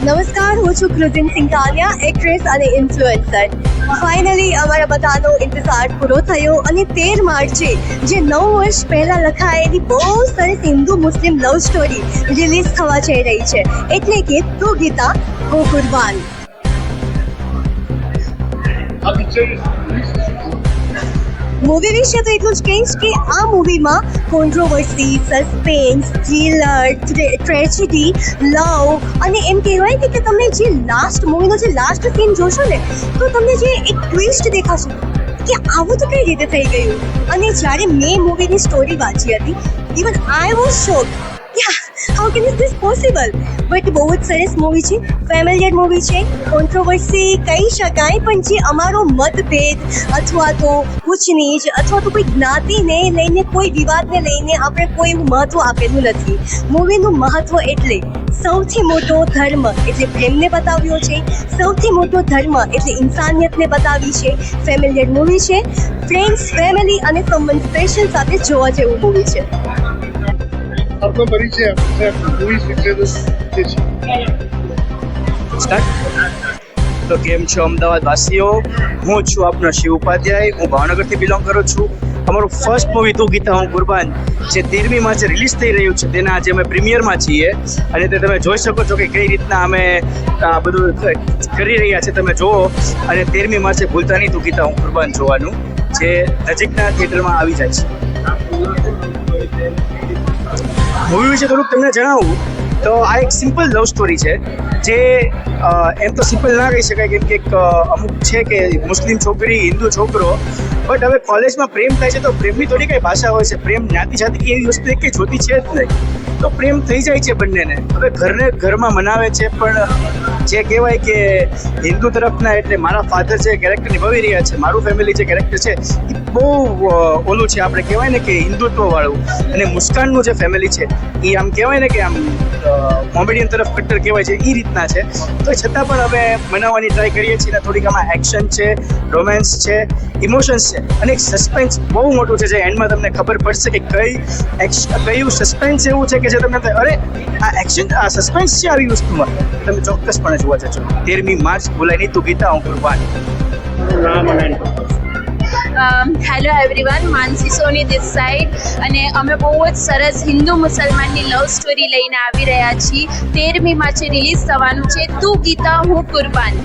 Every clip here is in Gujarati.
નમસ્કાર, હું છું કૃતિન સિંઘાનિયા, એક્ટ્રેસ અને ઇન્ફ્લુએન્સર. ફાઇનલી અમારા બધાનો ઇંતજાર પૂરો થયો અને 13 માર્ચે જે 9 વર્ષ પહેલાં લખાયેલી બહુ સરસ હિન્દુ મુસ્લિમ લવ સ્ટોરી રિલીઝ થવા જઈ રહી છે, એટલે કે તું ગીતા હું કુરબાન. મૂવી વિશે તો એટલું જ કહીશ કે આ મૂવીમાં કોન્ટ્રોવર્સી, સસ્પેન્સ, થ્રિલર, ટ્રેજેડી, લવ અને એમ કહેવાય કે તમે જે મૂવીનો જે લાસ્ટ સીન જોશો ને તો તમને જે એક ટ્વિસ્ટ દેખાશે કે આવું તો કઈ રીતે થઈ ગયું. અને જ્યારે મેં મૂવીની સ્ટોરી વાંચી હતી, ઇવન આઈ વોઝ શોક કે how can is this possible. But બહુ જ સરસ મૂવી છે, ફેમિલિયર મૂવી છે, કોન્ટ્રોવર્સી કહી શકાય, પણ જે અમારો મતભેદ અથવા તો ઊંચ નીચ અથવા તો કોઈ જ્ઞાતિને લઈને, કોઈ વિવાદને લઈને આપણે કોઈ એવું મહત્ત્વ આપેલું નથી. મૂવીનું મહત્ત્વ એટલે સૌથી મોટો ધર્મ એટલે પ્રેમને બતાવ્યો છે, સૌથી મોટો ધર્મ એટલે ઇન્સાનિયતને બતાવી છે. ફેમિલિયર મૂવી છે, ફ્રેન્ડ્સ, ફેમિલી અને સંબંધ સ્પેશિયલ સાથે જોવા જેવું મૂવી છે. आपका परिचय मूवी से તો કેમ છો અમદાવાદ વાસીઓ? હું છું આપનો શિવ ઉપાધ્યાય. હું ભાવનગરથી બિલોંગ કરું છું. અમારું ફર્સ્ટ મૂવી તું ગીતા હું કુરબાન જે 13મી માર્ચે રિલીઝ થઈ રહ્યું છે, તેના આજે અમે પ્રીમિયરમાં છીએ અને તે તમે જોઈ શકો છો કે કઈ રીતના અમે આ બધું કરી રહ્યા છે. તમે જુઓ અને 13મી માર્ચે ભૂલતા નહીં તું ગીતા હું કુરબાન જોવાનું, જે નજીકના થિયેટરમાં આવી જાય છે. મૂવી વિશે થોડુંક તમને જણાવું તો આ એક સિમ્પલ લવ સ્ટોરી છે, જે એમ તો સિમ્પલ ના કહી શકાય, કેમ કે અમુક છે કે મુસ્લિમ છોકરી હિન્દુ છોકરો, બટ હવે કોલેજમાં પ્રેમ થાય છે તો પ્રેમની થોડી કઈ ભાષા હોય છે. પ્રેમ જ્ઞાતિ જાતિ એવી વસ્તુ એક કંઈ જોતી છે જ નહીં, તો પ્રેમ થઈ જાય છે બંનેને. હવે ઘરને ઘરમાં મનાવે છે, પણ જે કહેવાય કે હિન્દુ તરફના એટલે મારા ફાધર જે કેરેક્ટર નિભાવી રહ્યા છે, મારું ફેમિલી જે કેરેક્ટર છે એ બહુ ઓલું છે, આપણે કહેવાય ને કે હિન્દુત્વવાળું. અને મુસ્કાનનું જે ફેમિલી છે એ આમ કહેવાય ને કે આમ કોમેડિયન તરફ કટ્ટર કહેવાય છે, એ રીતના છે. તો છતાં પણ અમે બનાવવાની ટ્રાય કરીએ છીએ. થોડીક આમાં એક્શન છે, રોમેન્સ છે, ઇમોશન્સ છે અને એક સસ્પેન્સ બહુ મોટું છે, જે એન્ડમાં તમને ખબર પડશે કે કયું સસ્પેન્સ એવું છે કે જે તમને અરે આ એક્શન આ સસ્પેન્સ છે આવી વસ્તુમાં, તમે ચોક્કસપણે જોવા જજો. 13મી માર્ચ ભૂલાય નહીં તું ગીતા હું કુરબાન. Hello everyone, Mansi Soni this side, અને અમે બહુ જ સરસ હિન્દુ મુસલમાનની લવ સ્ટોરી લઈને આવી રહ્યા છીએ. 13મી માર્ચે રિલીઝ થવાનું છે તું ગીતા હું કુરબાન.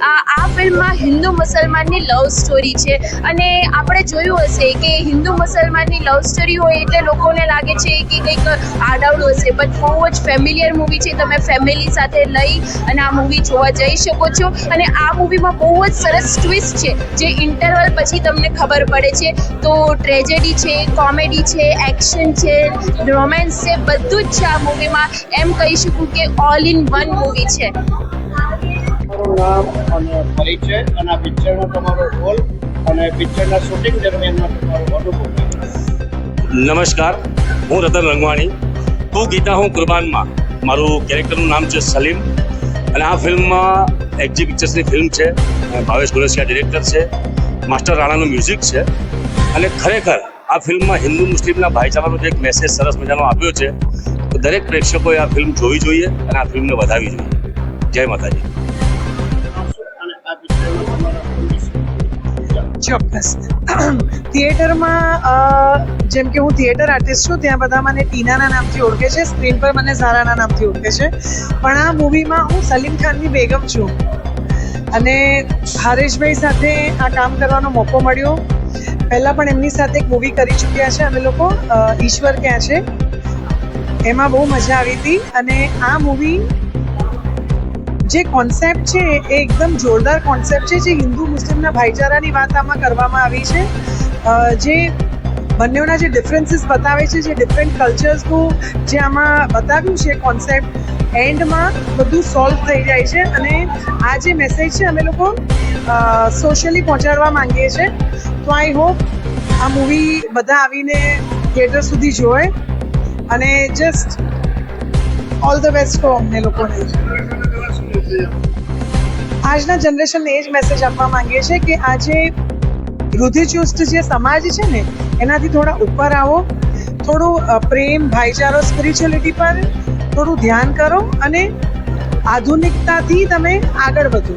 આ ફિલ્મમાં હિન્દુ મુસલમાનની લવ સ્ટોરી છે, અને આપણે જોયું હશે કે હિન્દુ મુસલમાનની લવ સ્ટોરી હોય એટલે લોકોને લાગે છે કે કંઈક આડાવડું હશે, બટ બહુ જ ફેમિલિયર મૂવી છે. તમે ફેમિલી સાથે લઈ અને આ મૂવી જોવા જઈ શકો છો. અને આ મૂવીમાં બહુ જ સરસ ટ્વિસ્ટ છે, જે ઇન્ટરવલ પછી તમને ખબર પડે છે. તો ટ્રેજેડી છે, કોમેડી છે, એક્શન છે, રોમેન્સ છે, બધું જ છે આ મૂવીમાં. એમ કહી શકું કે ઓલ ઇન વન મૂવી છે. નામ અને પરિચય અને આ પિક્ચરનો તમારો રોલ અને પિક્ચરના શૂટિંગ દરમિયાનનો તમારો અનુભવ. નમસ્કાર, હું રતન રંગવાણી. તું ગીતા હું કુરબાનમાં મારું કેરેક્ટરનું નામ છે સલીમ, અને આ ફિલ્મમાં એક્જી પિક્ચર્સની ફિલ્મ છે. ભાવેશ ગોરસિયા ડિરેક્ટર છે, માસ્ટર રાણાનું મ્યુઝિક છે. અને ખરેખર આ ફિલ્મમાં હિન્દુ મુસ્લિમના ભાઈચારાનો જે એક મેસેજ સરસ મજાનો આપ્યો છે, તો દરેક પ્રેક્ષકોએ આ ફિલ્મ જોવી જોઈએ અને આ ફિલ્મને વધારવી જોઈએ. જય માતાજી. ચોક્કસ. થિયેટરમાં જેમ કે હું થિયેટર આર્ટિસ્ટ છું, ત્યાં બધા મને ટીનાના નામથી ઓળખે છે, સ્ક્રીન પર મને ઝારાના નામથી ઓળખે છે, પણ આ મૂવીમાં હું સલીમ ખાનની બેગમ છું. અને હરેશભાઈ સાથે આ કામ કરવાનો મોકો મળ્યો. પહેલાં પણ એમની સાથે એક મૂવી કરી ચૂક્યા છે અમે લોકો, ઈશ્વર ક્યાં છે, એમાં બહુ મજા આવી હતી. અને આ મૂવી જે કોન્સેપ્ટ છે એ એકદમ જોરદાર કોન્સેપ્ટ છે, જે હિન્દુ મુસ્લિમના ભાઈચારાની વાત આમાં કરવામાં આવી છે. જે બંનેના જે ડિફરન્સીસ બતાવે છે, જે ડિફરન્ટ કલ્ચર્સનું જે આમાં બતાવ્યું છે કોન્સેપ્ટ, એન્ડમાં બધું સોલ્વ થઈ જાય છે. અને આ જે મેસેજ છે અમે લોકો સોશિયલી પહોંચાડવા માંગીએ છીએ. તો આઈ હોપ આ મૂવી બધા આવીને થિયેટર સુધી જોવે અને just all the best for અમને લોકોને. આજના જનરેશનને એ જ મેસેજ આપવા માંગીએ છીએ કે આજે રૂઢિચુસ્ત જે સમાજ છે ને એનાથી થોડા ઉપર આવો, થોડું પ્રેમ, ભાઈચારો, સ્પિરિચ્યુઅલિટી પર થોડું ધ્યાન કરો અને આધુનિકતાથી તમે આગળ વધો.